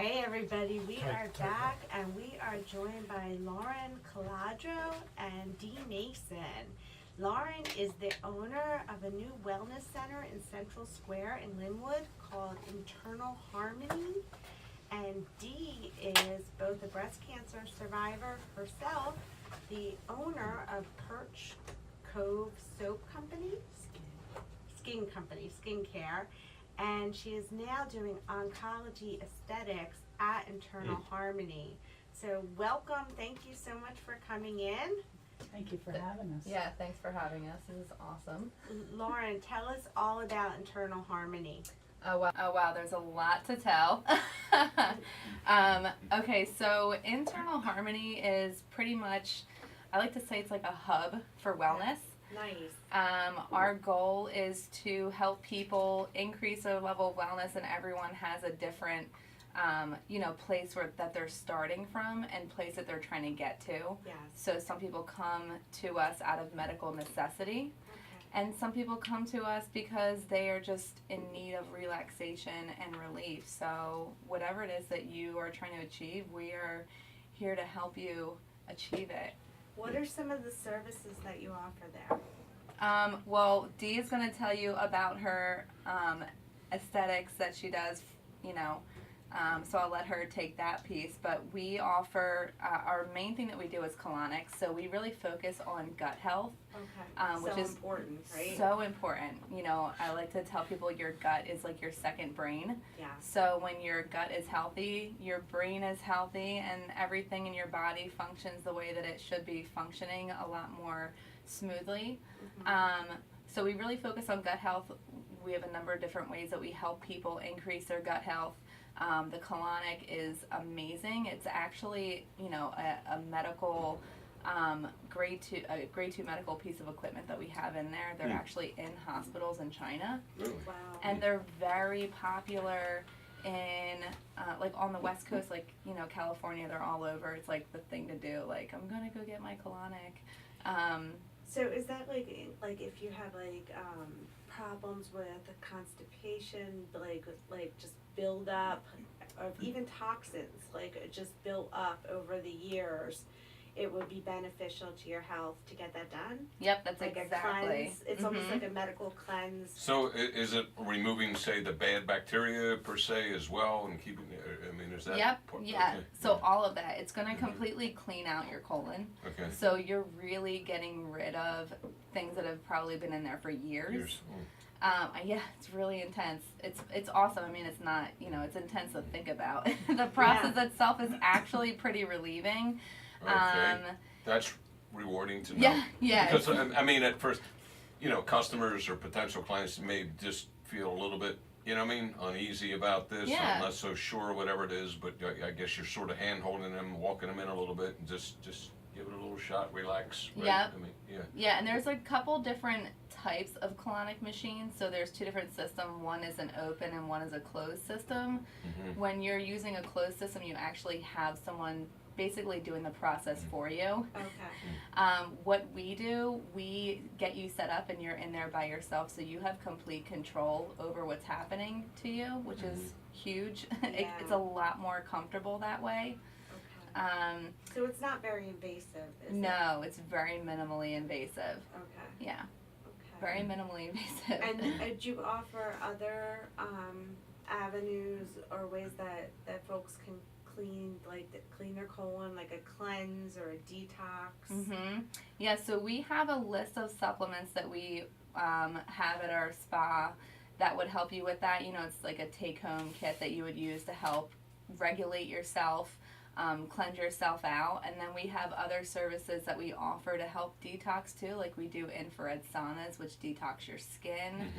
Hey everybody, we are back and we are joined by Lauren Caladro and Dee Mason. Lauren is the owner of a new wellness center in Central Square in Linwood called Internal Harmony. And Dee is both a breast cancer survivor herself, the owner of Perch, Cove soap company, skincare, and she is now doing oncology aesthetics at Internal Harmony. So welcome, thank you so much for coming in. Thank you for having us. Yeah, thanks for having us. This is awesome. Lauren, tell us all about Internal Harmony. Oh wow, there's a lot to tell. Okay, so Internal Harmony is pretty much, I like to say it's like a hub for wellness. Nice. Our goal is to help people increase their level of wellness, and everyone has a different, place that they're starting from and place that they're trying to get to. Yes. So some people come to us out of medical necessity, and some people come to us because they are just in need of relaxation and relief. So whatever it is that you are trying to achieve, we are here to help you achieve it. What are some of the services that you offer there? Well, Dee is going to tell you about her aesthetics that she does, so I'll let her take that piece. But we offer, our main thing that we do is colonics, so we really focus on gut health. Okay. Which is important, right? So important. I like to tell people your gut is like your second brain. Yeah. So when your gut is healthy, your brain is healthy, and everything in your body functions the way that it should be functioning a lot more smoothly. So we really focus on gut health. We have a number of different ways that we help people increase their gut health. The colonic is amazing. It's actually, a medical grade 2 medical piece of equipment that we have in there. They're actually in hospitals in China. Wow. And they're very popular in like on the West Coast, like California. They're all over. It's like the thing to do. Like, I'm gonna go get my colonic. So is that like if you have problems with constipation, like just build up, or even toxins just built up over the years, it would be beneficial to your health to get that done? Yep, that's like exactly. A cleanse. It's almost like a medical cleanse. So is it removing, say, the bad bacteria per se as well, and keeping? Is that? Yep. Yeah. Okay. So all of that, it's going to completely clean out your colon. Okay. So you're really getting rid of things that have probably been in there for years. Yeah, it's really intense. It's awesome. It's not, it's intense to think about. The process itself is actually pretty relieving. Okay. That's rewarding to know. Yeah, yeah. Because at first, customers or potential clients may just feel a little bit, uneasy about this. Yeah. I'm not so sure, whatever it is, but I guess you're sort of hand-holding them, walking them in a little bit, and just give it a little shot, relax. Right? Yep. Yeah. Yeah, and there's a couple different types of colonic machines. So there's two different systems. One is an open and one is a closed system. When you're using a closed system, you actually have someone basically doing the process for you. Okay. What we do, we get you set up and you're in there by yourself, so you have complete control over what's happening to you, which is huge. Yeah. It's a lot more comfortable that way. Okay. So it's not very invasive, is it? No, it's very minimally invasive. Okay. Yeah, Okay. very minimally invasive. And do you offer other avenues or ways that folks can clean their colon, like a cleanse or a detox? Yeah, so we have a list of supplements that we have at our spa that would help you with that. It's like a take-home kit that you would use to help regulate yourself, cleanse yourself out. And then we have other services that we offer to help detox too, like we do infrared saunas, which detox your skin.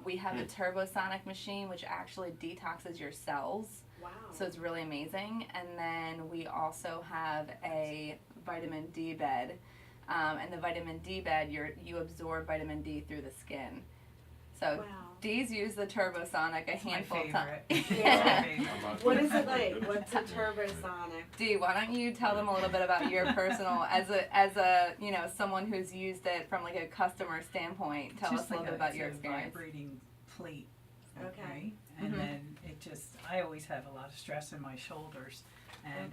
We have a turbosonic machine, which actually detoxes your cells. Wow. So it's really amazing. And then we also have a vitamin D bed. And the vitamin D bed, you absorb vitamin D through the skin. So wow. Dee's used the turbosonic a handful of times. Yeah. What is it like? What's a turbosonic? Dee, why don't you tell them a little bit about your personal, as a someone who's used it from like a customer standpoint. Tell us a little bit about your experience. Vibrating plate. Okay. and then I always have a lot of stress in my shoulders, and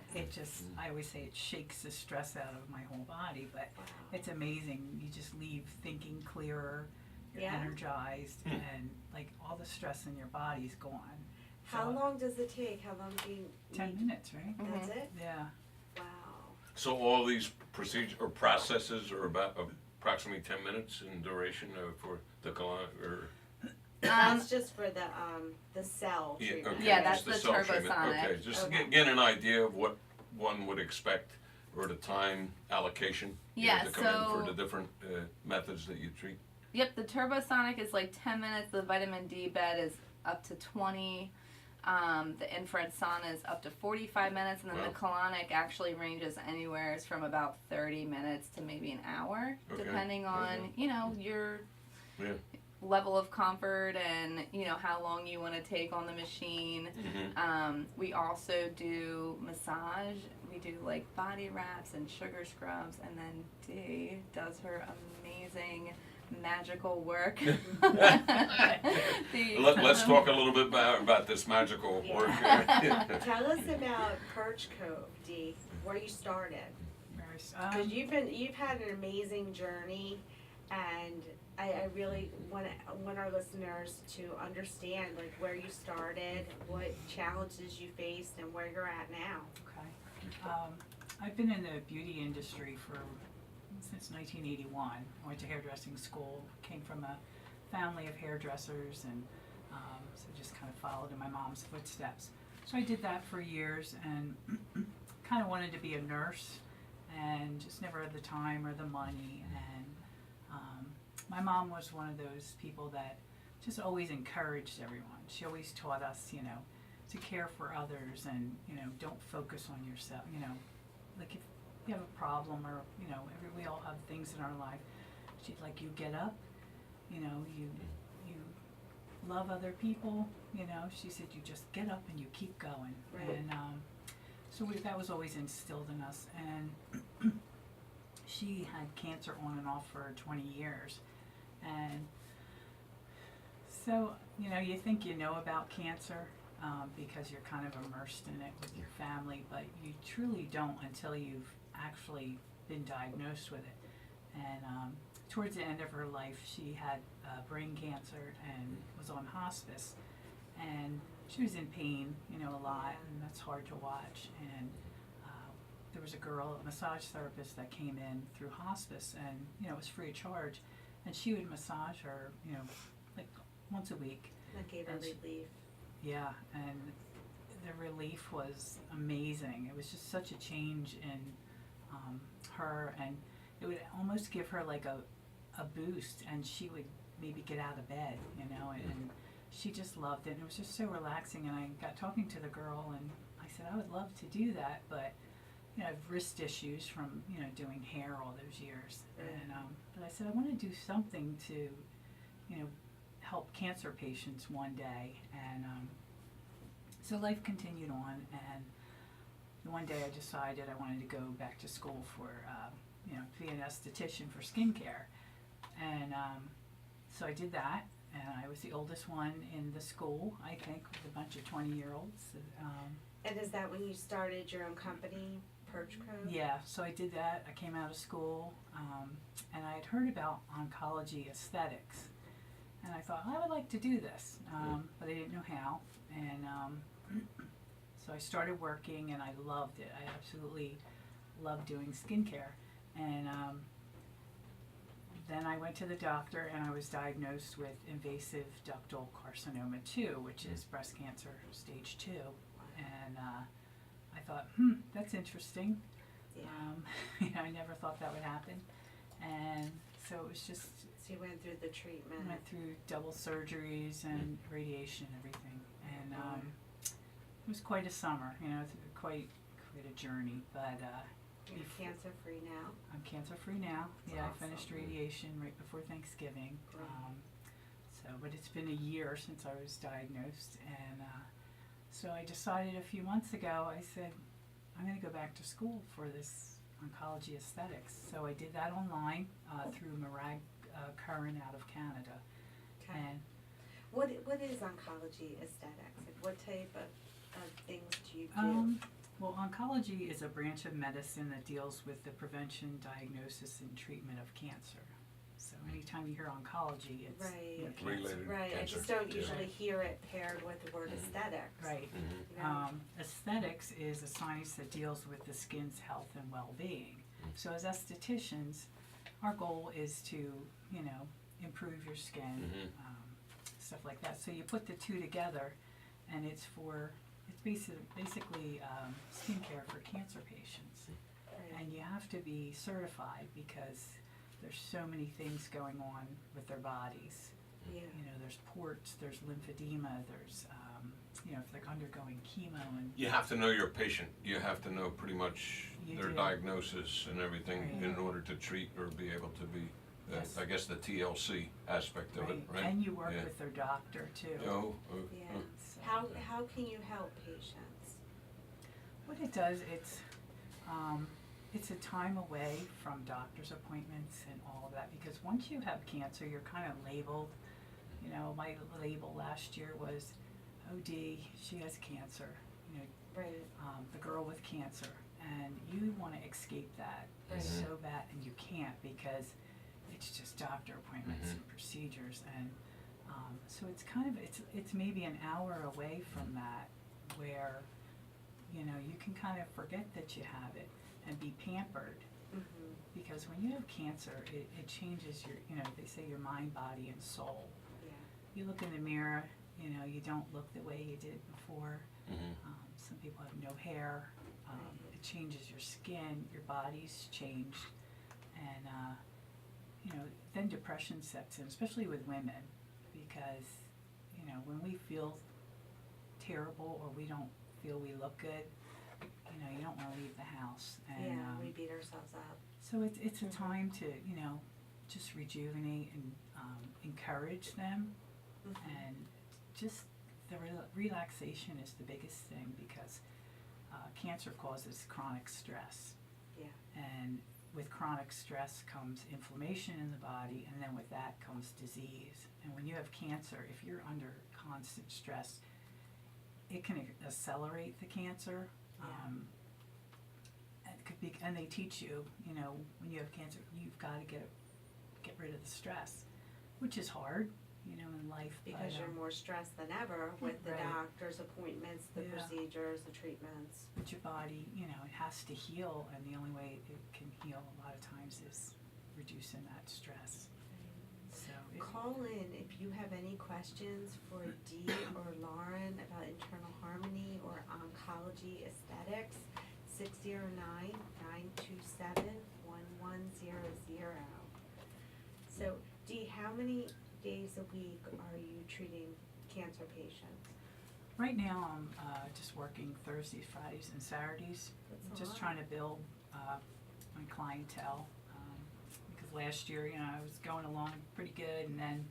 I always say it shakes the stress out of my whole body, but it's amazing. You just leave thinking clearer, you're energized, and like all the stress in your body's gone. How long does it take? How long do you 10 minutes, right? That's it? Yeah. Wow. So all these procedures or processes are about approximately 10 minutes in duration for the colon, or That's just for the cell yeah, treatment. okay, Yeah, that's just the cell treatment. turbosonic. Okay, just Okay. get an idea of what one would expect, or the time allocation. Yeah, to come in so- for the different methods that you treat. Yep, the turbosonic is like 10 minutes. The vitamin D bed is up to 20. The infrared sauna is up to 45 minutes, and then the colonic actually ranges anywhere from about 30 minutes to maybe an hour, Okay. depending on your Yeah. level of comfort and how long you want to take on the machine. We also do massage. We do like body wraps and sugar scrubs, and then Dee does her amazing magical work. Let's talk a little bit about this magical work. Tell us about Perch Cove, Dee, where you started. Because you've had an amazing journey, and I really want our listeners to understand like where you started, what challenges you faced, and where you're at now. Okay. I've been in the beauty industry since 1981. I went to hairdressing school, came from a family of hairdressers, and so just kind of followed in my mom's footsteps. So I did that for years, and kind of wanted to be a nurse, and just never had the time or the money. And my mom was one of those people that just always encouraged everyone. She always taught us, to care for others, and don't focus on yourself. Like if you have a problem, or we all have things in our life. She'd like, you get up, you love other people. She said, you just get up and you keep going. Right. And so that was always instilled in us. And she had cancer on and off for 20 years, and so you think you know about cancer. Because you're kind of immersed in it with your family, but you truly don't until you've actually been diagnosed with it. And towards the end of her life, she had brain cancer and was on hospice, and she was in pain, a lot, and that's hard to watch. And there was a massage therapist that came in through hospice, and it was free of charge, and she would massage her, like once a week. That gave her relief. Yeah, and the relief was amazing. It was just such a change in her, and it would almost give her like a boost, and she would maybe get out of bed, and she just loved it. And it was just so relaxing, and I got talking to the girl, and I said, I would love to do that, but I have wrist issues from doing hair all those years. And but I said, I want to do something to help cancer patients one day. And so life continued on, and one day I decided I wanted to go back to school for to be an esthetician for skincare. And so I did that, and I was the oldest one in the school, I think, with a bunch of 20-year-olds. And is that when you started your own company, Perch Cove? Yeah, so I did that. I came out of school, and I had heard about oncology aesthetics. And I thought, I would like to do this, but I didn't know how. And so I started working, and I loved it. I absolutely loved doing skincare. And then I went to the doctor, and I was diagnosed with invasive ductal carcinoma 2, which is breast cancer stage 2. And I thought, that's interesting. Yeah. I never thought that would happen. And so it was just... So you went through the treatment. I went through double surgeries and radiation and everything. And it was quite a summer, it's quite a journey. But You're cancer free now. I'm cancer free now. That's I awesome. finished radiation right before Thanksgiving. Great. But it's been a year since I was diagnosed, and so I decided a few months ago. I said, I'm going to go back to school for this oncology aesthetics. So I did that online through Curran out of Canada. Okay. And What is oncology aesthetics? Like what type of things do you do? Well, oncology is a branch of medicine that deals with the prevention, diagnosis, and treatment of cancer. So anytime you hear oncology, it's Right. cancer. Related Right, I cancer. just don't Yeah. usually hear it paired with the word aesthetics. Right. You know? Aesthetics is a science that deals with the skin's health and well-being. So as estheticians, our goal is to, you know, improve your skin, stuff like that. So you put the two together, and it's basically skincare for cancer patients. Right. And you have to be certified because there's so many things going on with their bodies. Yeah. You know, there's ports, there's lymphedema, there's, you know, if they're undergoing chemo and. You have to know your patient. You have to know pretty much You their do. diagnosis and everything Right. in order to treat or be able to be, Yes. I guess, the TLC aspect of it, right? And you work Yeah. with their doctor too. Yeah. So How can you help patients? what it does, it's a time away from doctor's appointments and all of that, because once you have cancer, you're kind of labeled. You know, my label last year was, OD, she has cancer. You know, Right. the girl with cancer, and you want to escape that Right. so bad, and you can't because it's just doctor appointments and procedures, and so it's kind of it's maybe an hour away from that, where you know you can kind of forget that you have it and be pampered, Mm-hmm. because when you have cancer, it changes your, you know, they say your mind, body, and soul. Yeah. You look in the mirror, you know, you don't look the way you did before. Some people have no hair. It changes your skin, your body's changed, and you know, then depression sets in, especially with women, because you know when we feel terrible or we don't feel we look good, you know, you don't want to leave the house, and Yeah, we beat ourselves up. so it's a time to, you know, just rejuvenate and encourage them, and just the relaxation is the biggest thing, because cancer causes chronic stress. Yeah. And with chronic stress comes inflammation in the body, and then with that comes disease. And when you have cancer, if you're under constant stress, it can accelerate the cancer. Yeah. And they teach you, you know, when you have cancer, you've got to get rid of the stress, which is hard, you know, in life. Because but, you're more stressed than ever with the Right. doctor's appointments, the Yeah. procedures, the treatments. But your body, you know, it has to heal, and the only way it can heal a lot of times is reducing that stress. So Call in if you have any questions for Dee or Lauren about internal harmony or oncology aesthetics. 609-927-1100. So Dee, how many days a week are you treating cancer patients? right now, I'm just working Thursdays, Fridays, and Saturdays. That's a Just lot. trying to build my clientele, because last year, you know, I was going along pretty good, and then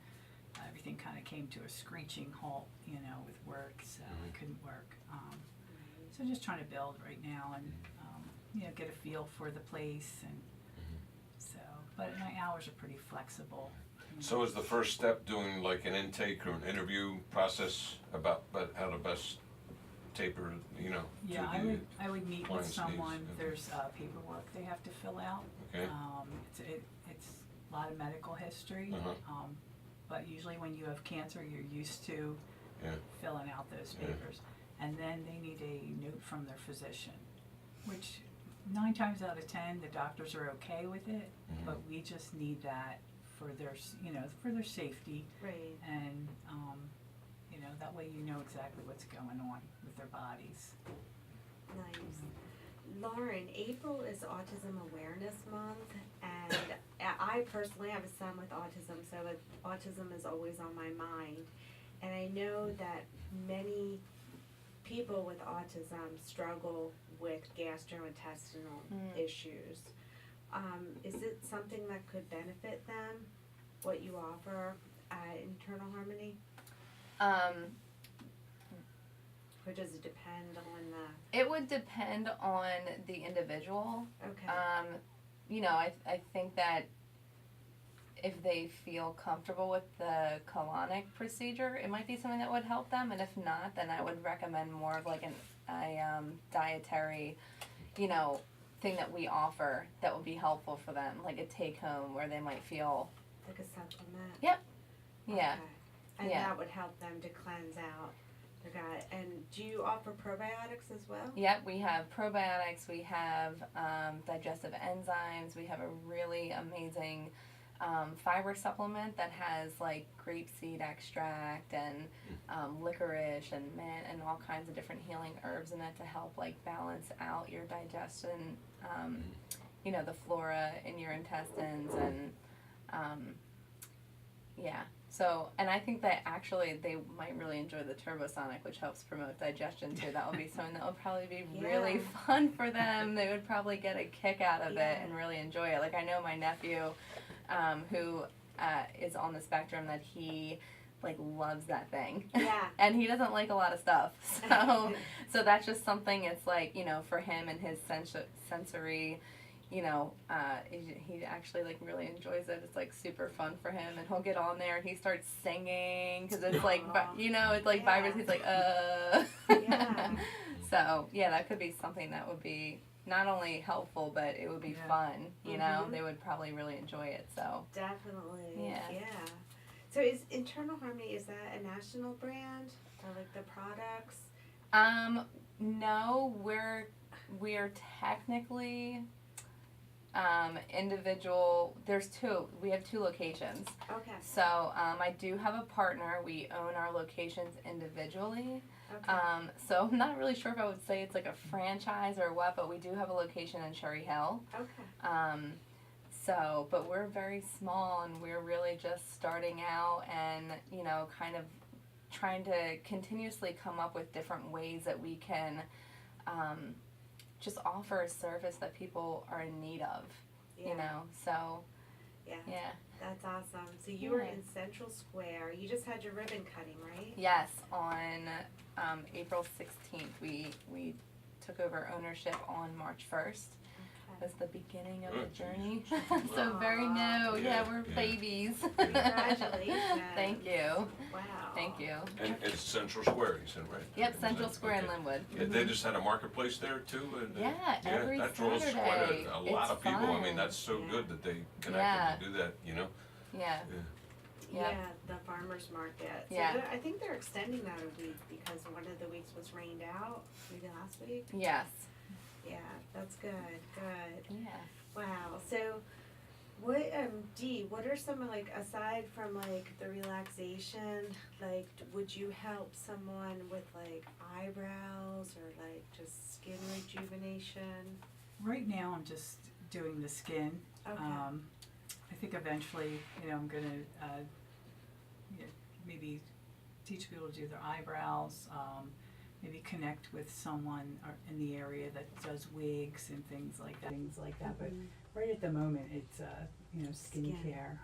everything kind of came to a screeching halt, you know, with work, so I couldn't work. So just trying to build right now, and you know, get a feel for the place, and so. But my hours are pretty flexible. You know. So is the first step doing like an intake or an interview process about how to best taper, you know? to Yeah, the I would meet with client's needs? someone. Okay. There's paperwork they have to fill out. Okay. It's a lot of medical history. Uh-huh. But usually when you have cancer, you're used to Yeah. filling out those Yeah. papers. And then they need a note from their physician, which 9 times out of 10, the doctors are okay with it, but we just need that for their, you know, for their safety, Right. and, you know, that way you know exactly what's going on with their bodies. Nice. Lauren, April is Autism Awareness Month, and I personally have a son with autism, so autism is always on my mind. And I know that many people with autism struggle with gastrointestinal issues. Is it something that could benefit them, what you offer at Internal Harmony? Or does it depend on the, It would depend on the individual. okay, You know, I think that if they feel comfortable with the colonic procedure, it might be something that would help them. And if not, then I would recommend more of like a dietary, you know, thing that we offer that would be helpful for them, like a take home where they might feel. Like a supplement? Yep. Yeah. Okay. And Yeah. that would help them to cleanse out their gut. And do you offer probiotics as well? Yep, we have probiotics, we have digestive enzymes, we have a really amazing fiber supplement that has like grapeseed extract and licorice and mint and all kinds of different healing herbs in it to help like balance out your digestion, you know, the flora in your intestines and yeah. So, and I think that actually they might really enjoy the Turbosonic, which helps promote digestion too. That would be something that would probably be really fun for them. They would probably get a kick out of it and really enjoy it. Like I know my nephew, who is on the spectrum, that he like loves that thing. Yeah. And he doesn't like a lot of stuff. So that's just something. It's like, you know, for him and his sensory. You know, he actually like really enjoys it. It's like super fun for him, and he'll get on there and he starts singing because it's like, you know, it's like vibrates. He's like, Yeah. So yeah, that could be something that would be not only helpful, but it would be fun. You know, they would probably really enjoy it. So Definitely. Yeah. Yeah. So is Internal Harmony, is that a national brand or like the products? No, we're technically. Individual, we have two locations. Okay. So I do have a partner. We own our locations individually. Okay. So I'm not really sure if I would say it's like a franchise or what, but we do have a location in Cherry Hill. Okay. So, but we're very small and we're really just starting out and, you know, kind of trying to continuously come up with different ways that we can just offer a service that people are in need of, you know, so, yeah. That's awesome. So you were in Central Square. You just had your ribbon cutting, right? Yes, on April 16th, we took over ownership on March 1st. Was the beginning of the journey. So very new. Yeah, we're babies. Congratulations. Thank you. Wow. Thank you. And it's Central Square, you said, right? Yep, Central Square in Linwood. Yeah, they just had a marketplace there too? And Every that draws Saturday. quite a lot It's of people. I mean, fun. that's so good that they can actually do that, you know? Yeah. Yeah, the farmer's market. So I think they're extending that a week because one of the weeks was rained out, maybe last week. Yes. Yeah, that's good. Good. Yeah. Wow. So, what Dee, what are some like aside from like the relaxation, like would you help someone with like eyebrows or like just skin rejuvenation? Right now, I'm just doing the skin. Okay. I think eventually, you know, I'm gonna maybe teach people to do their eyebrows. Maybe connect with someone in the area that does wigs and things like that. But right at the moment, it's you know, skincare.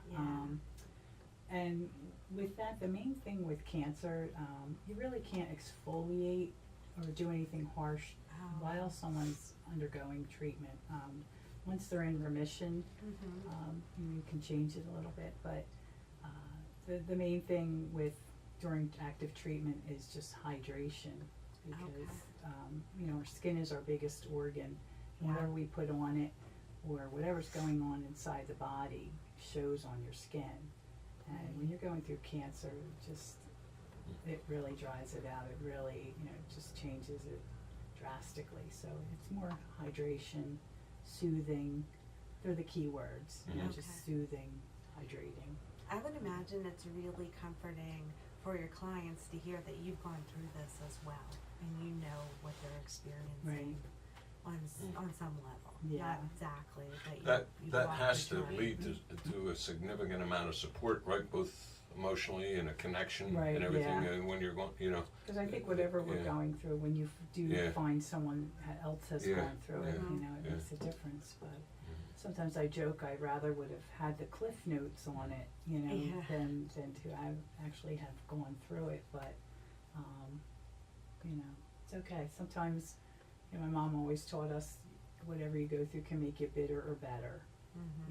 And with that, the main thing with cancer, you really can't exfoliate or do anything harsh while someone's undergoing treatment. Once they're in remission, you can change it a little bit. But the main thing with during active treatment is just hydration. Because you know, our skin is our biggest organ. Whatever we put on it or whatever's going on inside the body shows on your skin. And when you're going through cancer, it really dries it out. It really, you know, just changes it drastically. So it's more hydration, soothing. They're the key words. You know, just soothing, hydrating. I would imagine it's really comforting for your clients to hear that you've gone through this as well. And you know what they're experiencing on some level. Not exactly, but that has to lead to a significant amount of support, right? Both emotionally and a connection and everything. And when you're going, you know. Because I think whatever we're going through, when you do find someone else has gone through it, you know, it makes a difference. But sometimes I joke I rather would have had the cliff notes on it, you know, than to actually have gone through it. But you know, it's okay. Sometimes, you know, my mom always taught us whatever you go through can make you bitter or better.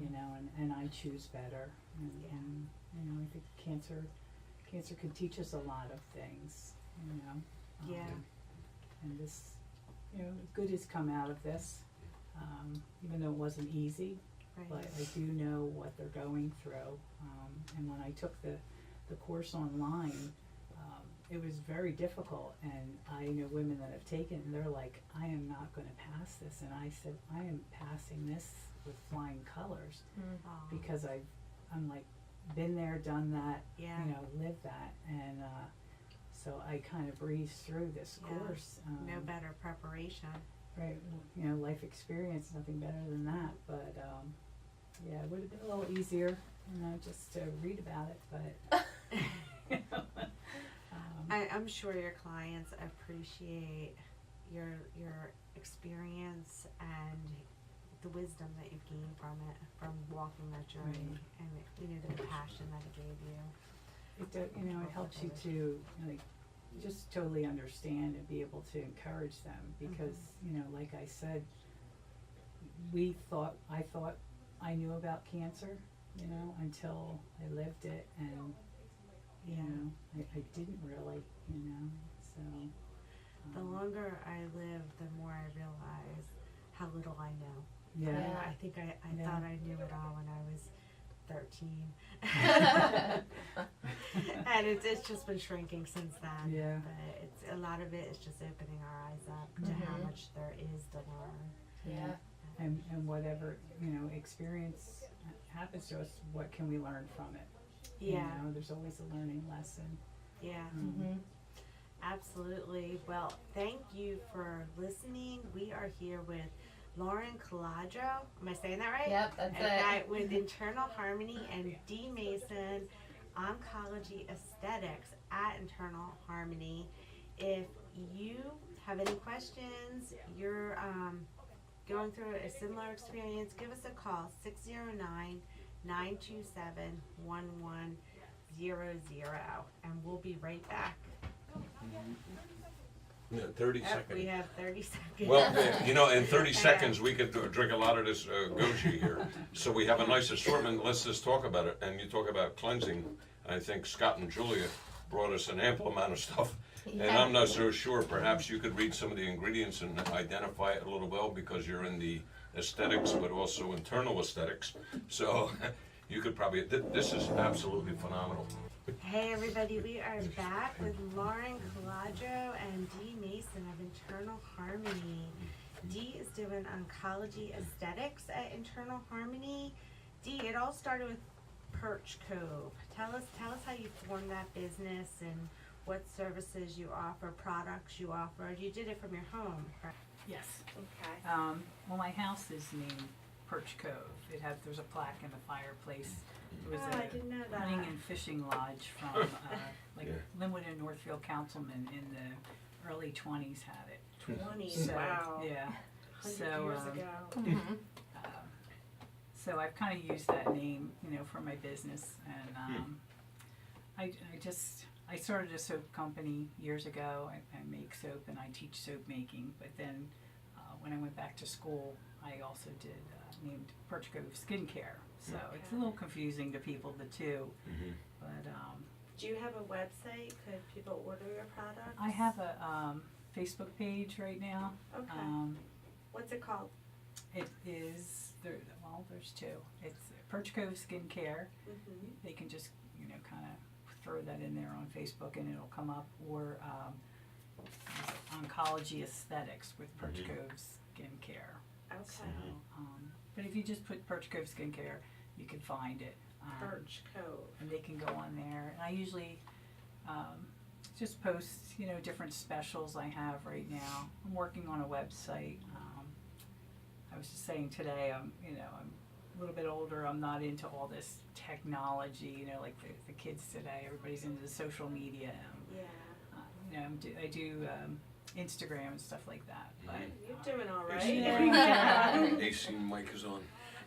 you know, and I choose better. And you know, I think cancer can teach us a lot of things, you know. Yeah. And this, you know, good has come out of this, even though it wasn't easy, but Right. I do know what they're going through. And when I took the course online, it was very difficult, and I know women that have taken it, and they're like, I am not going to pass this, and I said, I am passing this with flying colors, Oh, because I'm like, been there, done that, yeah. you know, lived that, and so I kind of breezed through this Yeah. course. No better preparation. Right, you know, life experience, nothing better than that, but yeah, it would have been a little easier, you know, just to read about it, but you know, I'm sure your clients appreciate your experience and the wisdom that you've gained from it, from walking that journey, and you know the passion that it gave you. you know, it helps you to like just totally understand and be able to encourage them, because you know, like I said, I thought I knew about cancer, you know, until I lived it, and you know, I didn't really, you know, so. The longer I live, the more I realize how little I know. Yeah. I think I Yeah. thought I knew it all when I was 13. And it's just been shrinking since then. Yeah. But it's a lot of it is just opening our eyes up to how much there is to learn. Yeah. And whatever, you know, experience happens to us, what can we learn from it? Yeah. You know, there's always a learning lesson. Yeah. Mm-hmm. Absolutely. Well, thank you for listening. We are here with Lauren Caladro. Am I saying that right? Yep, that's Okay, it. with Internal Harmony, and Dee Mason, Oncology Aesthetics at Internal Harmony. If you have any questions, you're going through a similar experience, give us a call, 609-927-1100, and we'll be right back. Yeah, 30 Yep, seconds. we have 30 seconds. Well, you know, in 30 seconds, we could drink a lot of this goji here. So we have a nice assortment. Let's just talk about it. And you talk about cleansing. I think Scott and Julia brought us an ample amount of stuff. And I'm not so sure. Perhaps you could read some of the ingredients and identify it a little well, because you're in the aesthetics, but also internal aesthetics. So you could probably, this is absolutely phenomenal. Hey everybody, we are back with Lauren Caladro and Dee Mason of Internal Harmony. Dee is doing oncology aesthetics at Internal Harmony. Dee, it all started with Perch, Cove. Tell us how you formed that business and what services you offer, products you offer. You did it from your home, correct? Yes. Okay. Well, my house is named Perch Cove. There's a plaque in the fireplace. It was Oh, I didn't know that. hunting and fishing lodge from like Yeah. Linwood and Northfield councilmen in the early 20s had it. 20s, So, wow. yeah. 100 So, years ago. Mm-hmm. So I've kind of used that name, you know, for my business, and I started a soap company years ago. I make soap and I teach soap making, but then when I went back to school, I also did named Perch Cove Skincare. So it's a little confusing to people, the two, but Do you have a website? Could people order your products? I have a Facebook page right now. Okay. What's it called? It is there's two. It's Perch Cove Skincare. Mm-hmm. They can just, you know, kind of throw that in there on Facebook and it'll come up, or Oncology Aesthetics with Perch Cove Skincare. Okay. So, but if you just put Perch Cove Skincare, you can find it. Perch Cove. And they can go on there. And I usually just post, you know, different specials I have right now. I'm working on a website. I was just saying today, I'm a little bit older. I'm not into all this technology, you know, like the kids today. Everybody's into social media. Yeah. You know, I do Instagram and stuff like that. But You're doing all right. Yeah. AC mic is on.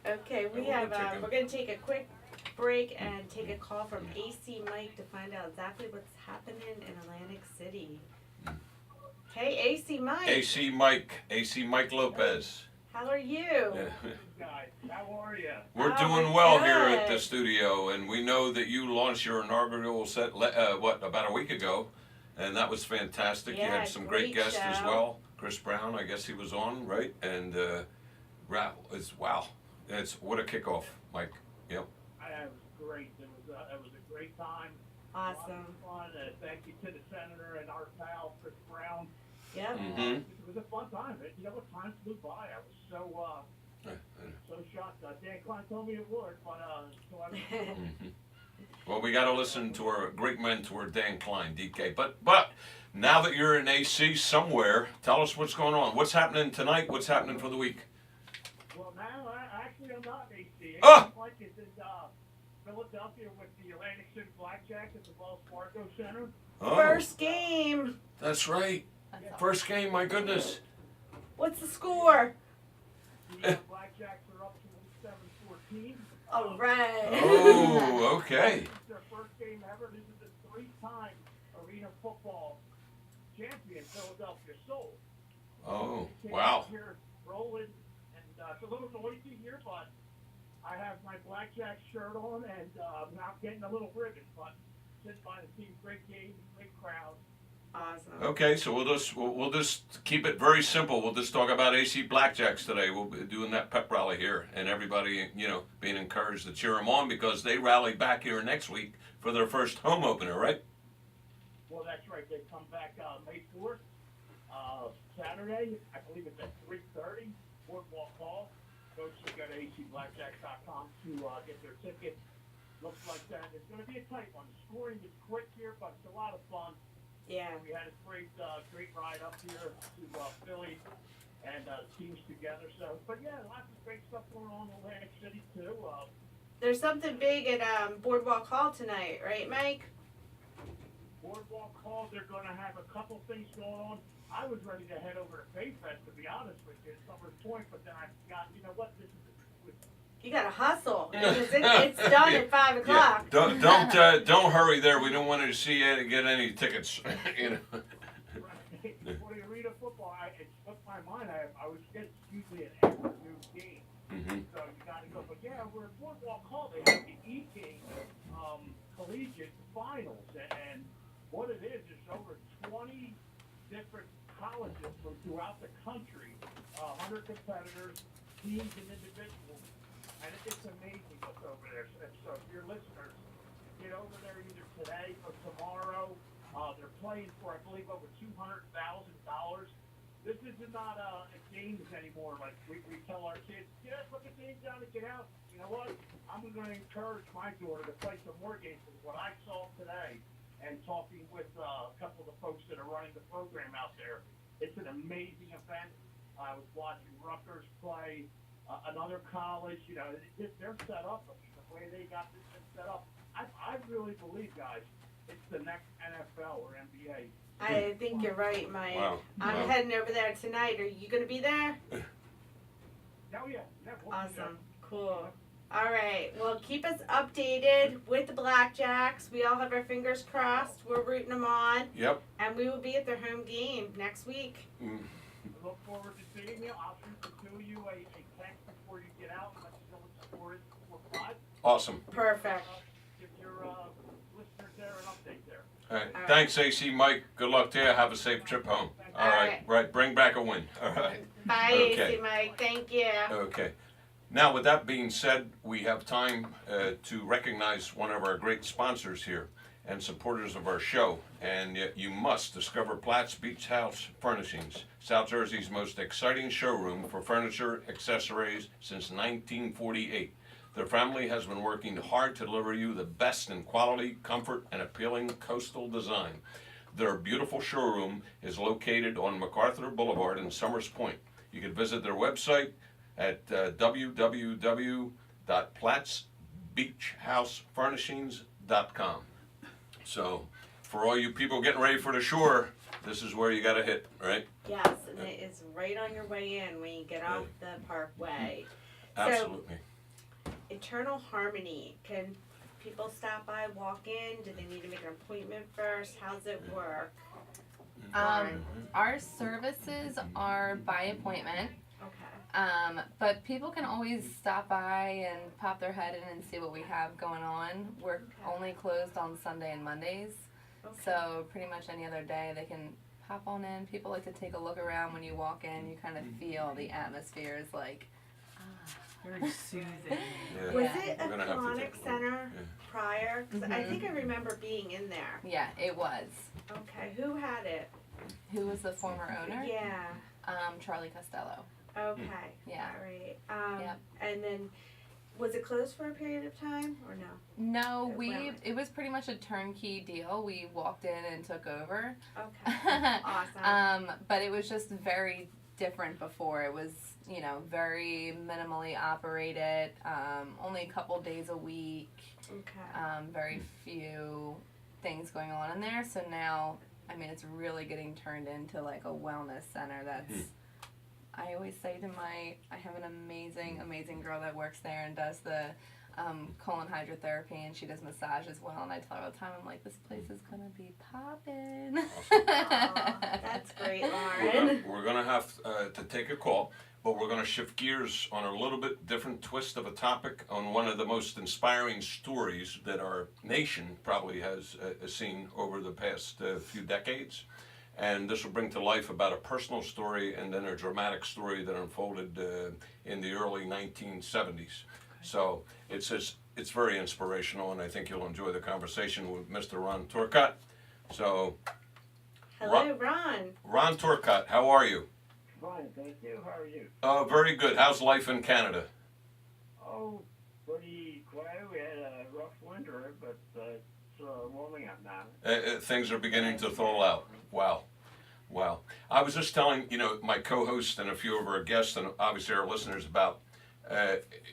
Okay, we We're have. gonna take a- We're going to take a quick break and take a call from AC Mike to find out exactly what's happening in Atlantic City. Hey, AC Mike. AC Mike Lopez. How are you? Guys, how are you? We're Oh, doing we're well here at the good. studio, and we know that you launched your inaugural set, about a week ago, and that was fantastic. You Yeah, had some great great guests as show. well. Chris Brown, I guess he was on, right? And wow, it's what a kickoff, Mike. Yep. It was great. It was a great time. Awesome. A lot of fun. Thank you to the senator and our pal Chris Brown. Yep. Mhm. It was a fun time. You know what? Time flew by. I was so shocked. Dan Klein told me it would, but so I was. Mhm. Well, we got to listen to our great mentor Dan Klein, DK. But now that you're in AC somewhere, tell us what's going on. What's happening tonight? What's happening for the week? Well, now I'm not in AC. Ah! Like it's in Philadelphia with the Atlantic City Blackjacks at the Wells Fargo Center. Oh, First game. that's right. That's awesome. First game. My goodness. What's the score? The Blackjacks are up to 7-14. All right. Oh, okay. This is their first game ever. This is the three-time Arena Football champion Philadelphia Soul. Oh, Came wow. out here rolling, and it's a little noisy here, but I have my Blackjack shirt on, and I'm not getting a little ribbon, but sitting by the team, great game, great crowd. Awesome. Okay, so we'll just keep it very simple. We'll just talk about AC Blackjacks today. We'll be doing that pep rally here, and everybody, being encouraged to cheer them on because they rally back here next week for their first home opener, right? Well, that's right. They come back May 4th, Saturday. I believe it's at 3:30. Boardwalk Hall. Folks should go to acblackjacks.com to get their ticket. Looks like that. It's going to be a tight one. The scoring is quick here, but it's a lot of fun. Yeah. We had a great ride up here to Philly and teams together. So, but yeah, lots of great stuff going on in Atlantic City too. There's something big at Boardwalk Hall tonight, right, Mike? Boardwalk Hall, they're going to have a couple things going on. I was ready to head over to Bayfest, to be honest with you, at Summer's Point, but then I got, you know what, this is You gotta hustle. Because it's done at 5 o'clock. Yeah. Don't hurry there. We don't want to see you get any tickets. for the Arena Football. It slipped my mind. I was getting usually an afternoon game, so you got to go. But yeah, we're at Boardwalk Hall. They have the E-King collegiate finals, and what it is over 20 different colleges from throughout the country, 100 competitors, teams and individuals, and it's amazing what's over there. So if your listeners get over there either today or tomorrow, they're playing for, I believe, over $200,000. This is not a games anymore. Like we tell our kids, put the games down and get out. You know what? I'm going to encourage my daughter to play some more games. Because what I saw today, and talking with a couple of the folks that are running the program out there, it's an amazing event. I was watching Rutgers play another college. You know, they're set up. I mean, the way they got this thing set up, I really believe, guys, it's the next NFL or NBA. I think you're right, Mike. Wow. I'm heading over there tonight. Are you gonna be there? Oh yeah, we'll be there. Awesome. Cool. All right. Well, keep us updated with the Blackjacks. We all have our fingers crossed. We're rooting them on. Yep. And we will be at their home game next week. I look forward to seeing you. I'll shoot the two of you a text before you get out and let you know what the score is before 5. Awesome. Perfect. Give your listeners there an update there. All right. All right. Thanks, AC Mike. Good luck to you. Have a safe trip home. All right. Right. Bring back a win. All right. Bye, Okay. AC Mike. Thank you. Okay. Now, with that being said, we have time to recognize one of our great sponsors here and supporters of our show. And you must discover Platt's Beach House Furnishings, South Jersey's most exciting showroom for furniture accessories since 1948. Their family has been working hard to deliver you the best in quality, comfort, and appealing coastal design. Their beautiful showroom is located on MacArthur Boulevard in Summers Point. You can visit their website at www.plattsbeachhousefurnishings.com. So, for all you people getting ready for the shore, this is where you got to hit, right? Yes, and it is right on your way in when you get off the parkway. Absolutely. So, Eternal Harmony. Can people stop by, walk in? Do they need to make an appointment first? How's it work? Our services are by appointment. Okay. But people can always stop by and pop their head in and see what we have going on. We're only closed on Sunday and Mondays, Okay. so pretty much any other day they can pop on in. People like to take a look around when you walk in. You kind of feel the atmosphere is like, Very soothing. Yeah. Was Yeah. it We're a gonna have to colonic take a look. center Yeah. prior? 'Cause I Mhm. think I remember being in there. yeah, it was. Okay, who had it? Who was the former owner? Yeah. Charlie Costello. Okay. Yeah. All right. Yep. And then, was it closed for a period of time or no? No, Well- it was pretty much a turnkey deal. We walked in and took over. Okay. Awesome. But it was just very different before. It was, very minimally operated, only a couple days a week, Okay. very few things going on in there. So now, it's really getting turned into like a wellness center that's, I always say to I have an amazing girl that works there and does the colon hydrotherapy, and she does massage as well, and I tell her all the time, I'm like, this place is gonna be poppin'. Aw, that's great, Lauren. We're gonna have to take a call, but we're gonna shift gears on a little bit different twist of a topic on one of the most inspiring stories that our nation probably has seen over the past few decades. And this will bring to life about a personal story and then a dramatic story that unfolded in the early 1970s. So it's very inspirational, and I think you'll enjoy the conversation with Mr. Ron Turcotte. So, Hello, Ron. Ron Turcotte, how are you? Fine, thank you. How are you? Very good. How's life in Canada? Oh, pretty quiet. We had a rough winter, but it's warming up now. Things are beginning to thaw out. Wow. I was just telling, my co-host and a few of our guests and obviously our listeners about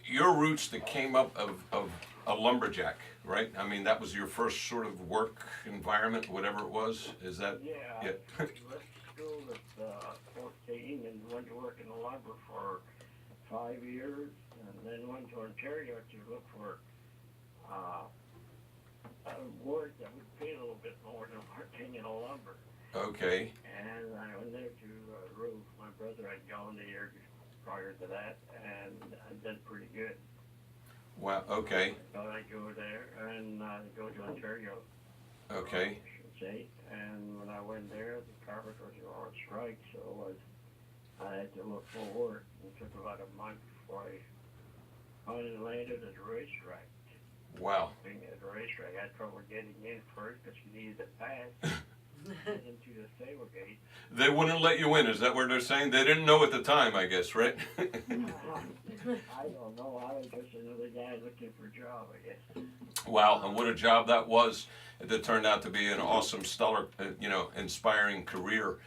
your roots that came up of a lumberjack, right? That was your first sort of work environment, whatever it was. Is that? Yeah. Yeah. I left school at 14 and went to work in the lumber for 5 years, and then went to Ontario to look for work that would pay a little bit more than working in a lumber. Okay. And I went there to roof. My brother had gone the year prior to that, and I did pretty good. Wow. Okay. I thought I'd go there and go to Ontario. Okay. I should say. And when I went there, the carpenters were on strike, so I had to look for work. It took about a month before I finally landed at the racetrack. Wow. Being at the racetrack, I had trouble getting in first because you needed a pass. Into the stable gate. They wouldn't let you in. Is that what they're saying? They didn't know at the time, I guess, right? I don't know. I was just another guy looking for a job, I guess. Wow, and what a job that was. That turned out to be an awesome, stellar, inspiring career.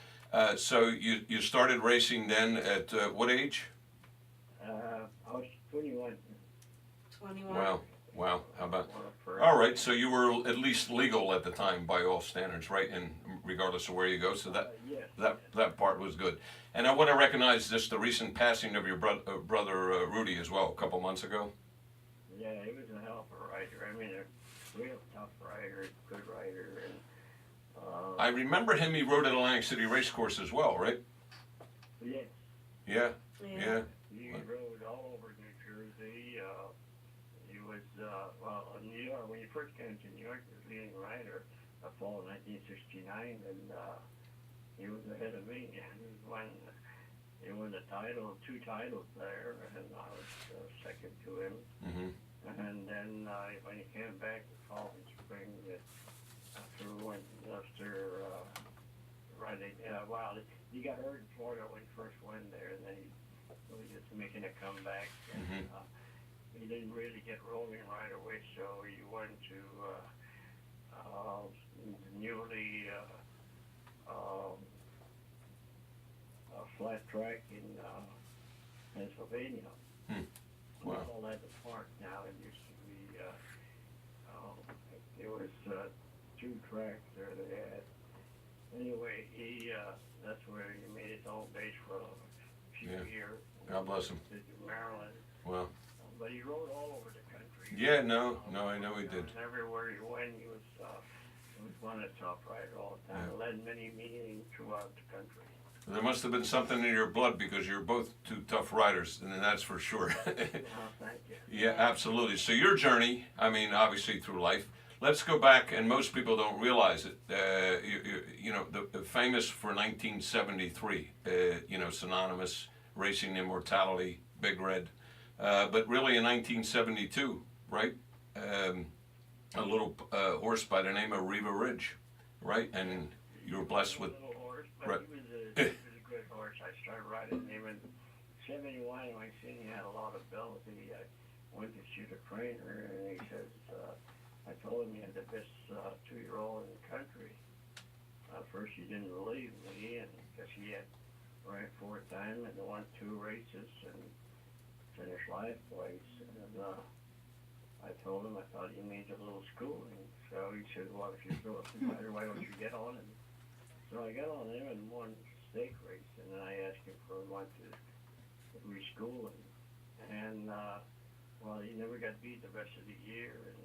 So you started racing then at what age? I was 21. 21. Wow. How about? All right, so you were at least legal at the time by all standards, right? And regardless of where you go, so Yes. that part was good. And I want to recognize just the recent passing of your brother Rudy as well, a couple months ago. Yeah, he was a hell of a rider. A real tough rider, good rider, and I remember him. He rode at Atlantic City Racecourse as well, right? yes, Yeah. he rode all over New Jersey. He was in New York. When you first came to New York, he was leading rider fall of 1969, and he was ahead of me. He won the title, 2 titles there, and I was second to him. Mm-hmm. And then when he came back the following spring, after riding, he got hurt in Florida when he first went there, and then he was just making a comeback. And, he didn't really get rolling right away, so he went to newly flat track in Pennsylvania. We Wow. call that the park now. It used to be, it was 2 tracks there they had. Anyway, that's where he made his own base for a few years. God bless him. To Maryland. Wow. But he rode all over the country. Yeah, no, I know he did. Everywhere he went, he was one of the top rider all the time. Yeah. Led many meetings throughout the country. There must have been something in your blood because you're both two tough riders, and that's for sure. Thank you. Yeah, absolutely. So your journey, I mean, obviously through life. Let's go back, and most people don't realize it. You know, the famous for 1973. You know, synonymous racing immortality, Big Red. But really in 1972, right? A little horse by the name of Riva Ridge, right? And you were blessed with. Little horse, but Right. he was a good horse. I started riding him in '71 when I seen he had a lot of ability. I went to see the trainer, and he says, I told him he had the best 2-year-old in the country. First, he didn't believe me, and because he had ran 4 times and won 2 races and finished last place. And I told him I thought he needs a little schooling. So he said, well, if you're so excited, why don't you get on him? So I got on him and won stake race, and then I asked him for a month to reschool him. And well, he never got beat the rest of the year, and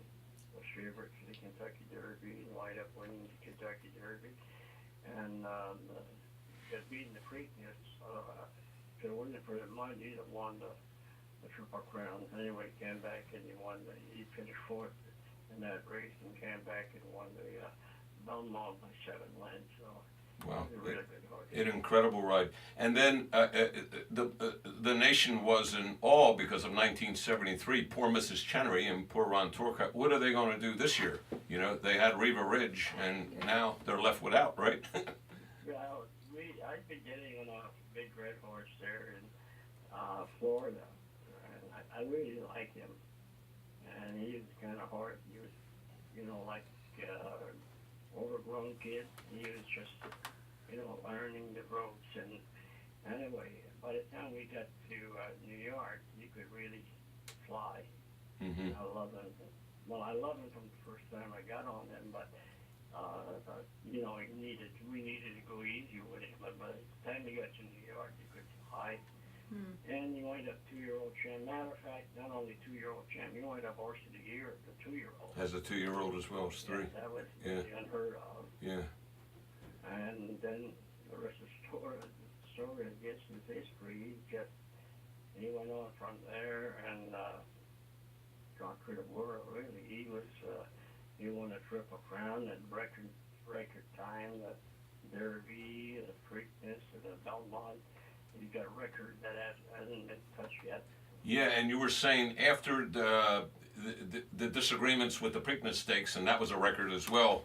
was favorite for the Kentucky Derby, and wind up winning the Kentucky Derby. And got beat in the Preakness. If it wasn't for the mud, he'd have won the Triple Crown. Anyway, he came back and he finished 4th in that race and came back and won the Belmont by 7 lengths. So Wow. it was a really good horse. An incredible ride. And then the nation was in awe because of 1973. Poor Mrs. Chenery and poor Ron Turcotte. What are they going to do this year? You know, they had Riva Ridge, and now they're left without, right? Well, I've been getting on a big red horse there in Florida, and I really like him. And he was kind of hard. He was, you know, like overgrown kid. He was just, you know, learning the ropes. And anyway, by the time we got to New York, he could really fly. Mm-hmm. I love him. Well, I love him from the first time I got on him, but you know, we needed to go easy with him. But by the time he got to New York, he could fly. And he wound up 2-year-old champ. Matter of fact, not only 2-year-old champ, he wound up horse of the year, the 2-year-old. Has a 2-year-old as well as 3. Yeah, that was Yeah. unheard of. Yeah. And then the rest of the story, I guess, is history. He went on from there and conquered the world. Really, he won a Triple Crown and record time, the Derby, the Preakness, and the Belmont. He's got a record that hasn't been touched yet. Yeah, and you were saying after the disagreements with the Preakness Stakes, and that was a record as well.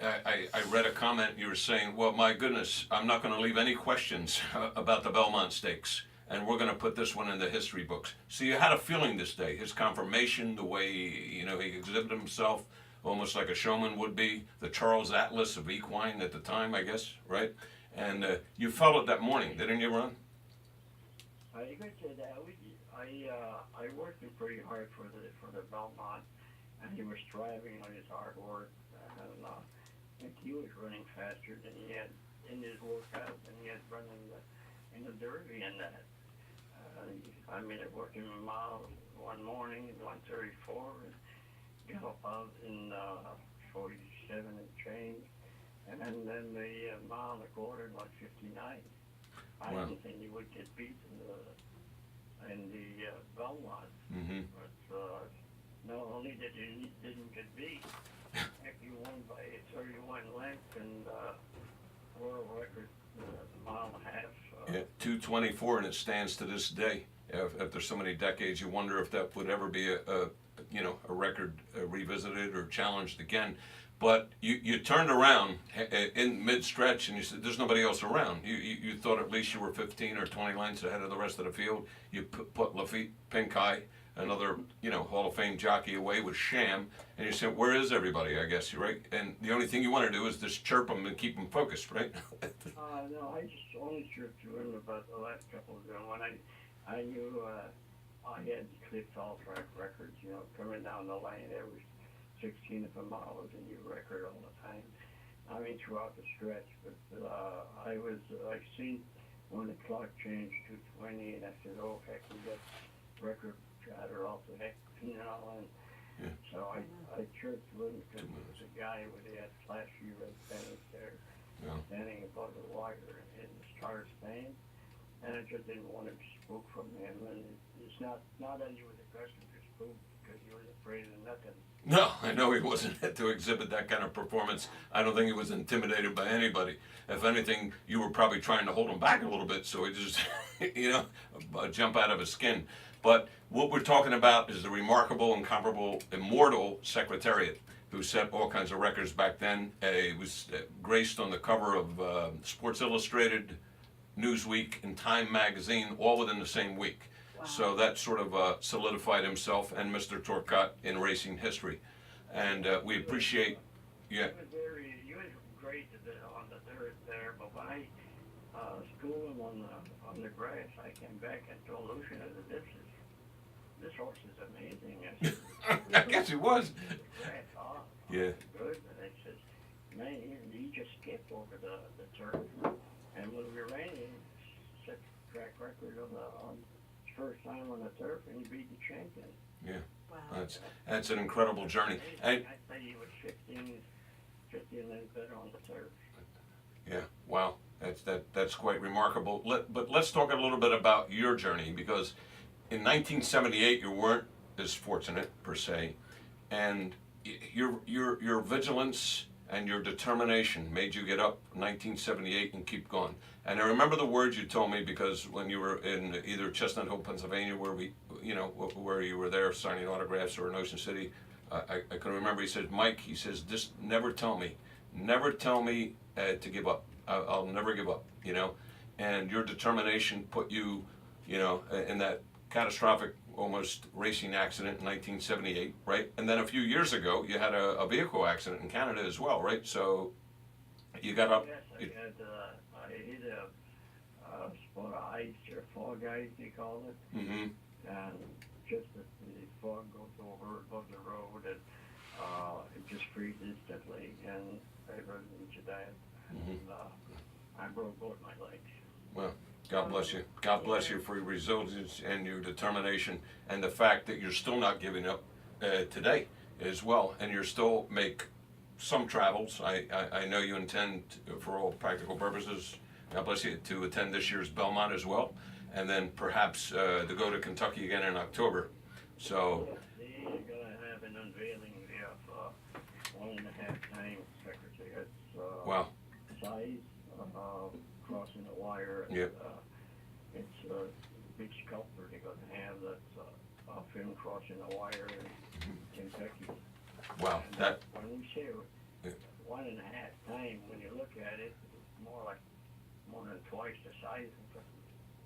I read a comment. You were saying, "Well, my goodness, I'm not going to leave any questions about the Belmont Stakes, and we're going to put this one in the history books." So you had a feeling this day, his confirmation, the way he exhibited himself, almost like a showman would be, the Charles Atlas of equine at the time, I guess, right? And you felt it that morning, didn't you, Ron? You could say that. I worked him pretty hard for the Belmont, and he was striving on his hard work. And I think he was running faster than he had in his workout than he had running in the Derby and that. I mean, I worked him a mile one morning, 1:34, and gallop out in 47 and change. And then the mile and a quarter in 1:59. I Wow. didn't think he would get beat in the Belmont. Mm-hmm. But not only did he didn't get beat, heck, he won by 31 lengths and world record mile and a half. Yeah, 2:24, and it stands to this day. After so many decades, you wonder if that would ever be a record revisited or challenged again. But you turned around in mid-stretch and you said, "There's nobody else around." You thought at least you were 15 or 20 lengths ahead of the rest of the field. You put Lafitte Pincay, another Hall of Fame jockey, away with Sham, and you said, "Where is everybody?" I guess you're right. And the only thing you want to do is just chirp them and keep them focused, right? No, I just only chirped to him about the last couple of them when I knew I had clipped all track records. Coming down the lane, there was 16 of a mile was a new record all the time. I mean, throughout the stretch. But I seen when the clock changed to 20, and I said, "Oh heck, we got record chatter off the heck," And Yeah. so I chirped to him because there was a guy with that flashy red pants there, Yeah. standing above the wire in the car Spain, and I just didn't want to spook from him. And it's not that he was aggressive to spook because he was afraid of nothing. No, I know he wasn't to exhibit that kind of performance. I don't think he was intimidated by anybody. If anything, you were probably trying to hold him back a little bit so he just, jump out of his skin. But what we're talking about is the remarkable, incomparable, immortal Secretariat, who set all kinds of records back then. He was graced on the cover of Sports Illustrated, Newsweek, and Time magazine, all within the same week. Wow. So that sort of solidified himself and Mr. Turcotte in racing history. And we appreciate, yeah. He was great on the dirt there, but when I schooled him on the grass, I came back and told Lucian, this horse is amazing. I said, I guess he was. grass, Yeah. good. And I said, man, he just skipped over the turf. And when we ran him, set the track record on his first time on the turf, and he beat the champion. Yeah. Wow. That's an incredible journey. And I say he was 15 minutes better on the turf. yeah, wow, that's quite remarkable. But let's talk a little bit about your journey, because in 1978 you weren't as fortunate per se, and your vigilance and your determination made you get up 1978 and keep going. And I remember the words you told me, because when you were in either Chestnut Hill, Pennsylvania, where you were there signing autographs, or in Ocean City, I can remember he said, Mike, he says, just never tell me to give up. I'll never give up, and your determination put you, in that catastrophic almost racing accident in 1978, right? And then a few years ago, you had a vehicle accident in Canada as well, right? So you got up. Yes, I hit a spot of ice, or fog ice, they call it. Mm-hmm. And just the fog goes over above the road, and it just freezes instantly, and I run into that. Mm-hmm. And I broke both my legs. Well, God bless you. God bless you for your resilience and your determination, and the fact that you're still not giving up today as well, and you're still make some travels. I know you intend, for all practical purposes, God bless you, to attend this year's Belmont as well, and then perhaps to go to Kentucky again in October. So. They're gonna have an unveiling of 1.5 times Secretary. Wow. Size, crossing the wire. And, yep. It's a big sculpture they're gonna have that's a film crossing the wire in Kentucky. Wow. And That. when we say 1.5 times, when you look at it, it's more than twice the size.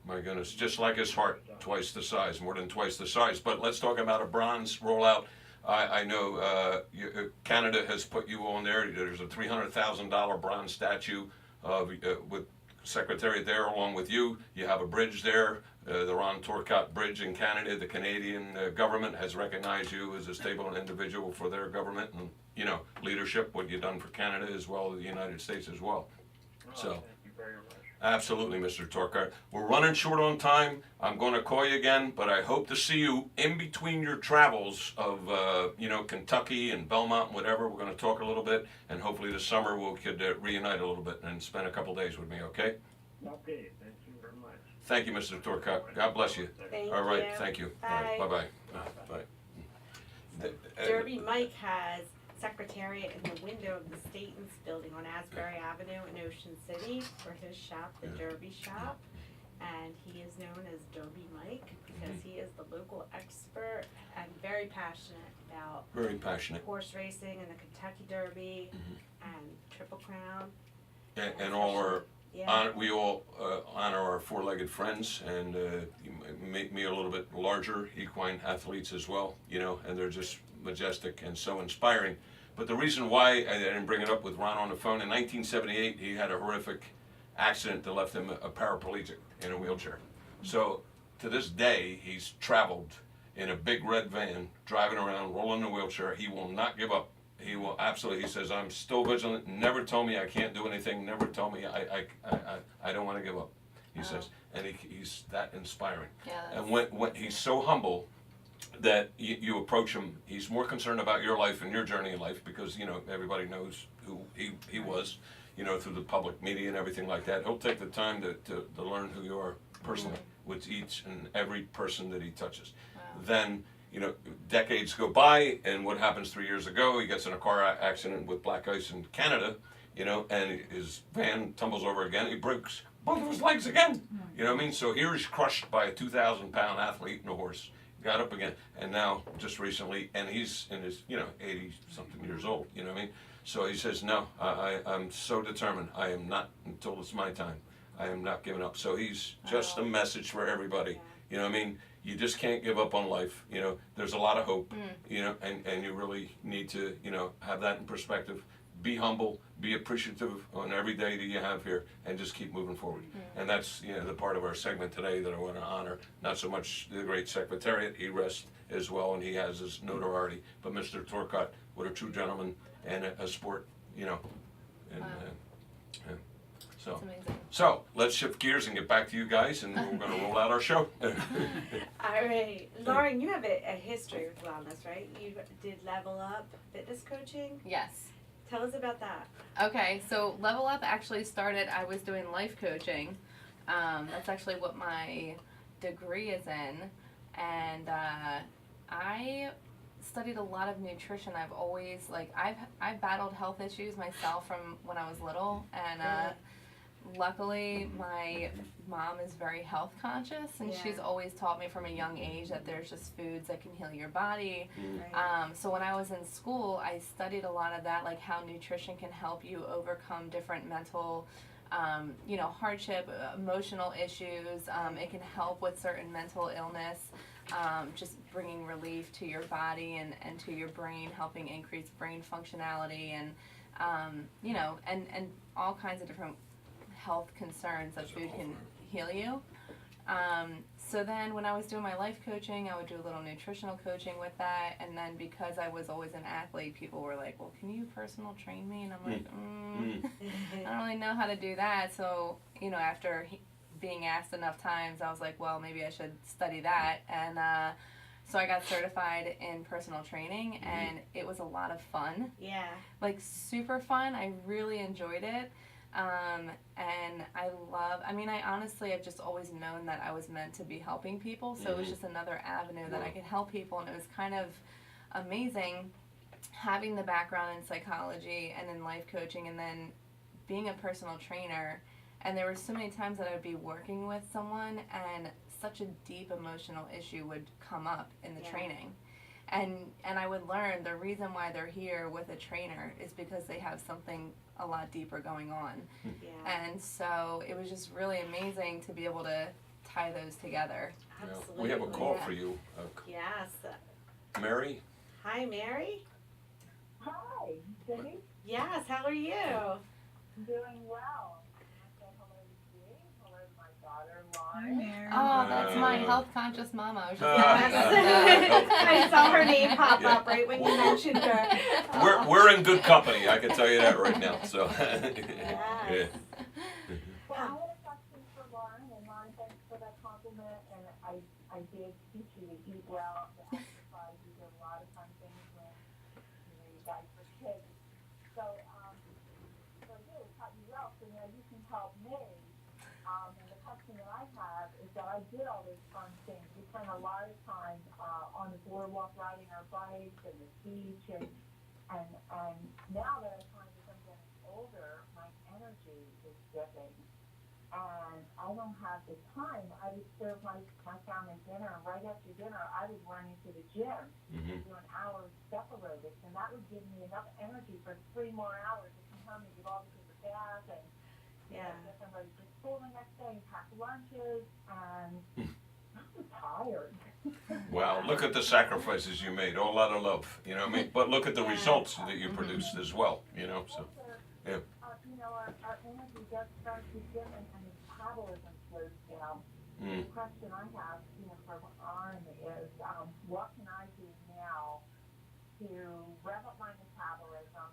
My goodness, just like his heart, twice the size, more than twice the size. But let's talk about a bronze rollout. I know Canada has put you on there. There's a $300,000 bronze statue with Secretariat there along with you. You have a bridge there, the Ron Turcotte Bridge in Canada. The Canadian government has recognized you as a stable individual for their government and, leadership, what you've done for Canada as well as the United States as well. So. Thank you very much. Absolutely, Mr. Turcotte. We're running short on time. I'm going to call you again, but I hope to see you in between your travels of, Kentucky and Belmont and whatever. We're going to talk a little bit, and hopefully this summer we could reunite a little bit and spend a couple days with me, okay? Okay, thank you very much. Thank you, Mr. Turcotte. God bless you. Thank All right, you. thank you. Bye. All right, bye-bye. Bye. Derby Mike has Secretariat in the window of the Statens building on Asbury Avenue in Ocean City for his shop, the Derby Shop. And he is known as Derby Mike because he is the local expert and very passionate about Very passionate. horse racing and the Kentucky Derby and Triple Crown. And all our Yeah. we all honor our four-legged friends, and you make me a little bit larger equine athletes as well, and they're just majestic and so inspiring. But the reason why I didn't bring it up with Ron on the phone, in 1978 he had a horrific accident that left him a paraplegic in a wheelchair. So to this day he's traveled in a big red van, driving around, rolling in a wheelchair. He will not give up. He will absolutely, he says, I'm still vigilant. Never tell me I can't do anything. Never tell me I don't want to give up, he says. And he's that inspiring. Yeah, And when he's so humble that you approach him, he's more concerned about your life and your journey in life because, everybody knows who he was, through the public media and everything like that. He'll take the time to learn who you are personally with each and every person that he touches. Wow. Then, decades go by, and what happens 3 years ago, he gets in a car accident with black ice in Canada, and his van tumbles over again. He breaks both of his legs again. You know what I mean? So here he's crushed by a 2,000-pound athlete and a horse. Got up again, and now just recently, and he's in his 80-something years old. You know what I mean? So he says, no, I'm so determined. I am not, until it's my time, I am not giving up. So he's just a message for everybody. You know what I mean? You just can't give up on life. There's a lot of hope. And you really need to have that in perspective. Be humble, be appreciative on every day that you have here, and just keep moving forward. And that's the part of our segment today that I want to honor. Not so much the great Secretariat, he rests as well, and he has his notoriety, but Mr. Torcott, what a true gentleman and a sport, and so. That's amazing. So let's shift gears and get back to you guys, and we're going to roll out our show. All right, Lauren, you have a history with wellness, right? You did Level Up fitness coaching. Yes. Tell us about that. Okay, so Level Up actually started, I was doing life coaching. That's actually what my degree is in. And I studied a lot of nutrition. I've always, I've battled health issues myself from when I was little. And luckily, my mom is very health conscious, and she's always taught me from a young age that there's just foods that can heal your body. So when I was in school, I studied a lot of that, like how nutrition can help you overcome different mental, hardship, emotional issues. It can help with certain mental illness, just bringing relief to your body and to your brain, helping increase brain functionality, and and all kinds of different health concerns that food can heal you. So then when I was doing my life coaching, I would do a little nutritional coaching with that. And then because I was always an athlete, people were like, well, can you personal train me? And I'm like, I don't really know how to do that. So, after being asked enough times, I was like, well, maybe I should study that. And so I got certified in personal training, and it was a lot of fun. Yeah. Super fun. I really enjoyed it. And I honestly have just always known that I was meant to be helping people, so it was just another avenue that I could help people, and it was kind of amazing having the background in psychology and in life coaching, and then being a personal trainer. And there were so many times that I would be working with someone, and such a deep emotional issue would come up in the training. And I would learn the reason why they're here with a trainer is because they have something a lot deeper going on. And so it was just really amazing to be able to tie those together. Absolutely. We have a call for you. Yes. Mary? Hi, Mary. Hi, Jenny. Yes, how are you? I'm doing well. I say hello to you. Hello to my daughter, Lauren. Mary. Oh, that's my health conscious mama. I was just Yes. I saw her name pop up right when you mentioned her. We're in good company, I can tell you that right now. So, Yes. Well, I had a question for Lauren, and Lauren, thanks for that compliment. And I did teach you to eat well, to exercise. You did a lot of fun things when you guys were kids. So, for you, it taught you well, so now you can help me. And the question that I have is that I did all those fun things. We spent a lot of time on the boardwalk riding our bikes and the beach, and now that I find as I'm getting older, my energy is dipping, and I don't have the time. I would serve my family dinner, and right after dinner, I would run into the gym and do an hour of step aerobics, and that would give me enough energy for 3 more hours to come home and get all the kids a bath and get them ready for school the next day and pack lunches, and I'm tired. wow, look at the sacrifices you made, all out of love, you know what I mean? But look at the results that you produced as well, so, yeah. Our energy does start to dim, and the metabolism slows down. The question I have, for Lauren is, what can I do now to rev up my metabolism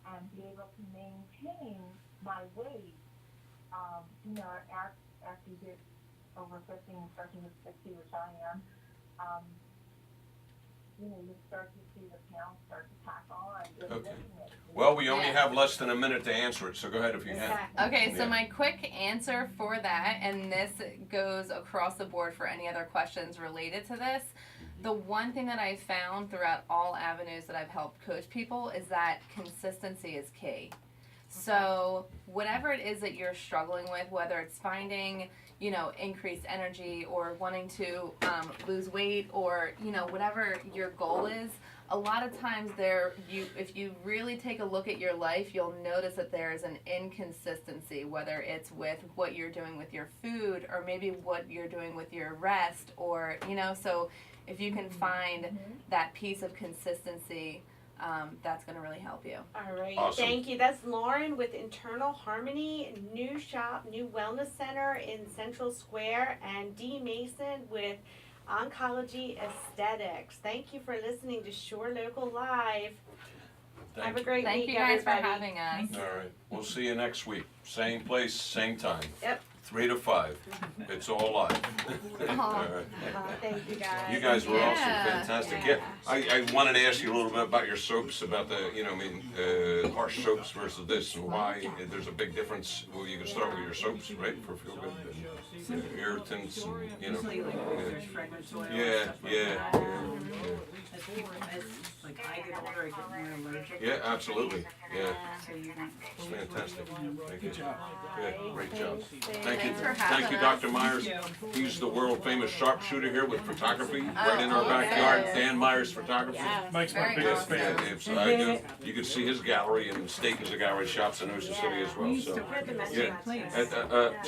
and be able to maintain my weight? After you get over 50 and starting with 60, which I am, you start to see the pounds start to pack on. Just Okay. looking at it. Well, we only Yeah. have less than a minute to answer it, so go ahead if you can. Okay, so Yeah. my quick answer for that, and this goes across the board for any other questions related to this, the one thing that I found throughout all avenues that I've helped coach people is that consistency is key. So whatever it is that you're struggling with, whether it's finding, increased energy or wanting to lose weight or, whatever your goal is, a lot of times if you really take a look at your life, you'll notice that there's an inconsistency, whether it's with what you're doing with your food or maybe what you're doing with your rest or, so if you can find that piece of consistency, that's going to really help you. All right, Awesome. thank you. That's Lauren with Internal Harmony, new shop, new wellness center in Central Square, and Dee Mason with Oncology Aesthetics. Thank you for listening to Shore Local Live. Have Thank a you. great Thank week, you guys everybody. for having us. All right, we'll see you next week. Same place, same time. Yep. 3 to 5. It's all live. All right. Thank you guys. You guys were awesome, Yeah. fantastic. Yeah. I wanted to ask you a little bit about your soaps, about the, harsh soaps versus this, and why there's a big difference. Well, you can start with your soaps, right, for feel good, and irritants, and, Usually like yeah. there's fragrance oil and Yeah, stuff like yeah, that. yeah, As people, like I get older, I get more allergic. yeah, absolutely, yeah. So you want. It's fantastic. Thank you. Bye. Yeah, great job. Thanks. Thank you. Thanks for having Thank you, us. Dr. Myers. He's the world famous sharpshooter here with photography, right in our Oh, backyard. yes. Dan Myers Photography. Yes. Mike's my Very biggest awesome. fan. Yeah, so I do. You can see his gallery, and Steak is a gallery, shops in Ocean City as well, We used so. to work at the Yeah. same place. Short